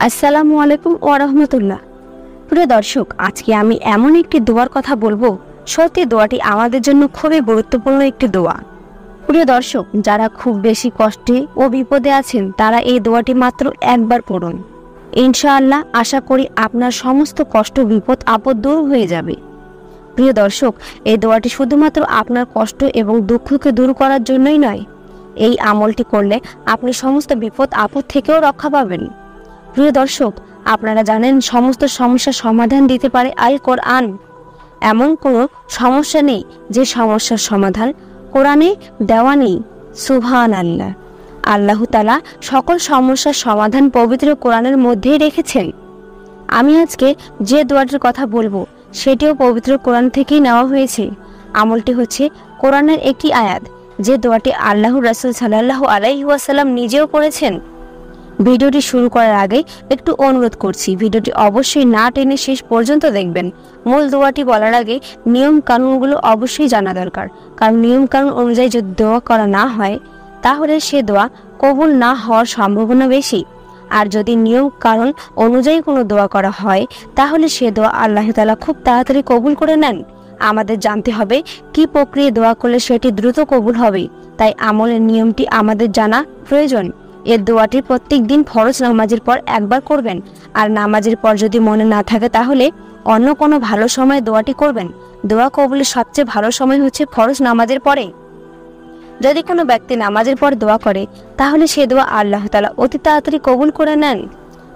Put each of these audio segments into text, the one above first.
আসসালামু আলাইকুম ওয়া রাহমাতুল্লাহ। প্রিয় দর্শক, আজকে আমি এমন একটি দোয়ার কথা বলবো, সত্যি দোয়াটি আমাদের জন্য খুবই গুরুত্বপূর্ণ একটি দোয়া। প্রিয় দর্শক, যারা খুব বেশি কষ্টে ও বিপদে আছেন তারা এই দোয়াটি মাত্র একবার পড়ুন। ইনশাআল্লাহ আশা করি আপনার সমস্ত কষ্ট বিপদ আপদ দূর হয়ে যাবে। প্রিয় দর্শক, এই দোয়াটি শুধুমাত্র আপনার কষ্ট এবং দুঃখকে দূর করার জন্যই নয়, এই আমলটি করলে আপনি সমস্ত বিপদ আপদ থেকেও রক্ষা পাবেন। প্রিয় দর্শক, আপনারা জানেন সমস্ত সমস্যার সমাধান দিতে পারে আল কোরআন। এমন কোনো সমস্যা নেই যে সমস্যার সমাধান কোরআনে দেওয়া নেই। সুবহানাল্লাহ, আল্লাহ তাআলা সকল সমস্যার সমাধান পবিত্র কোরআনের মধ্যেই রেখেছেন। আমি আজকে যে দোয়াটির কথা বলবো সেটিও পবিত্র কোরআন থেকেই নেওয়া হয়েছে। আমলটি হচ্ছে কোরআনের একটি আয়াত, যে দোয়াটি আল্লাহর রাসূল সাল্লাল্লাহু আলাইহি ওয়াসাল্লাম নিজেও পড়েছেন। ভিডিওটি শুরু করার আগে একটু অনুরোধ করছি, ভিডিওটি অবশ্যই না টেনে শেষ পর্যন্ত দেখবেন। মূল দোয়াটি বলার আগে নিয়ম কানুনগুলো অবশ্যই জানা দরকার, কারণ নিয়ম কানুন অনুযায়ী যদি দোয়া করা না হয় তাহলে সে দোয়া কবুল না হওয়ার সম্ভাবনা বেশি। আর যদি নিয়ম কানুন অনুযায়ী কোনো দোয়া করা হয় তাহলে সে দোয়া আল্লাহ তাআলা খুব তাড়াতাড়ি কবুল করে নেন। আমাদের জানতে হবে কি প্রক্রিয়ায় দোয়া করলে সেটি দ্রুত কবুল হবে, তাই আমলের নিয়মটি আমাদের জানা প্রয়োজন। এর দোয়াটি প্রত্যেক দিন ফরজ নামাজের পর একবার করবেন, আর নামাজের পর যদি মনে না থাকে তাহলে অন্য কোনো ভালো সময় দোয়াটি করবেন। দোয়া কবুলের সবচেয়ে ভালো সময় হচ্ছে ফরজ নামাজের পরে। যদি কোনো ব্যক্তি নামাজের পর দোয়া করে তাহলে সে দোয়া আল্লাহ তাআলা অতি তাড়াতাড়ি কবুল করে নেন।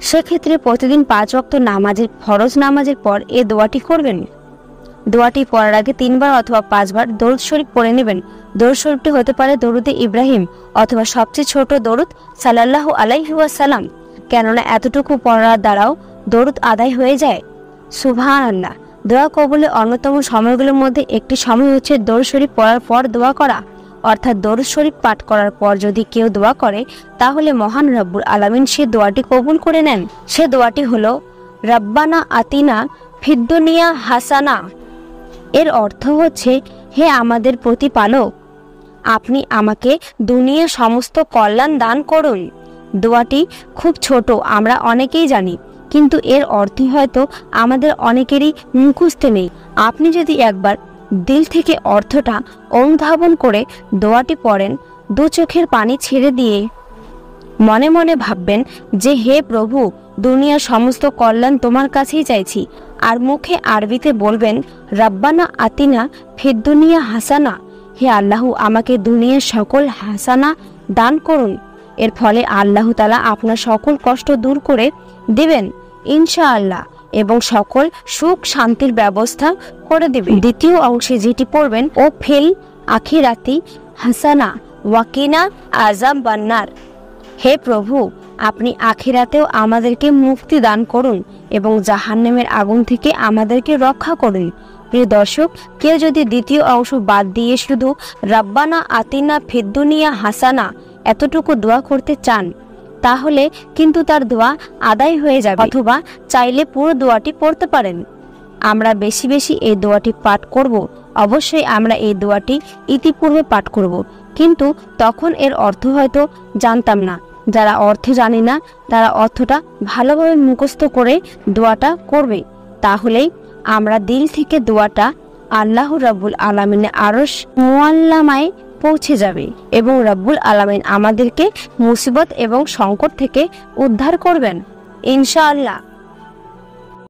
সেক্ষেত্রে প্রতিদিন 5 ওয়াক্ত নামাজের ফরজ নামাজের পর এই দোয়াটি করবেন। দোয়াটি পড়ার আগে 3 বার অথবা 5 বার দরুদ শরীফ পড়ে নেবেন। দরুদ শরীফটি হতে পারে দরুদে ইব্রাহিম অথবা সবচেয়ে ছোট দরুদ সাল্লাল্লাহু আলাইহি ওয়াসাল্লাম, কেননা এতটুকু পড়ার দ্বারাও দরুদ আদায় হয়ে যায়। সুবহানাল্লাহ, দোয়া কবুলের অন্যতম সময়গুলোর মধ্যে একটি সময় হচ্ছে দরুদ শরীফ পড়ার পর দোয়া করা, অর্থাৎ দরুদ শরীফ পাঠ করার পর যদি কেউ দোয়া করে তাহলে মহান রব্বুল আলামিন সে দোয়াটি কবুল করে নেন। সে দোয়াটি হলো রাব্বানা আতিনা ফিদ দুনিয়া হাসানা। এর অর্থ হচ্ছে, হে আমাদের প্রতিপালক, আপনি আমাকে দুনিয়ার সমস্ত কল্যাণ দান করুন। দোয়াটি খুব ছোট, আমরা অনেকেই জানি, কিন্তু এর অর্থ হয়তো আমাদের অনেকেরই মুখস্থ নেই। আপনি যদি একবার দিল থেকে অর্থটা অনুধাবন করে দোয়াটি পড়েন, 2 চোখের পানি ছেড়ে দিয়ে মনে মনে ভাববেন যে হে প্রভু, দুনিয়ার সমস্ত কল্যাণ তোমার কাছেই চাইছি, আর মুখে আরবিতে বলবেন রাব্বানা আতিনা ফিদ দুনিয়া হাসানা, হে আল্লাহ আমাকে দুনিয়ার সকল হাসানা দান করুন। এর ফলে আল্লাহ তাআলা আপনার সকল কষ্ট দূর করে দেবেন ইনশাআল্লাহ, এবং সকল সুখ শান্তির ব্যবস্থা করে দেবেন। দ্বিতীয় অংশে যেটি পড়বেন, ও ফিল আখিরাতি হাসানা ওয়াকিনা আযাব বান্নার, হে প্রভু আপনি আখিরাতেও আমাদেরকে মুক্তি দান করুন এবং জাহান্নামের আগুন থেকে আমাদেরকে রক্ষা করুন। প্রিয় দর্শক, কেউ যদি দ্বিতীয় অংশ বাদ দিয়ে শুধু রাব্বানা আতিনা ফিদ দুনিয়া হাসানা এতটুকু দোয়া করতে চান তাহলে কিন্তু তার দোয়া আদায় হয়ে যাবে, অথবা চাইলে পুরো দোয়াটি পড়তে পারেন। আমরা বেশি বেশি এই দোয়াটি পাঠ করব। অবশ্যই আমরা এই দোয়াটি ইতিপূর্বে পাঠ করব, কিন্তু তখন এর অর্থ হয়তো জানতাম না। যারা অর্থ জানে না তারা অর্থটা ভালোভাবে মুখস্থ করে দোয়াটা করবে, তাহলেই আমরা দিল থেকে দোয়াটা আল্লাহ রাব্বুল আলামিনের আরশ মুআল্লামায় পৌঁছে যাবে এবং রাব্বুল আলামিন আমাদেরকে মুসিবত এবং সংকট থেকে উদ্ধার করবেন ইনশাআল্লাহ।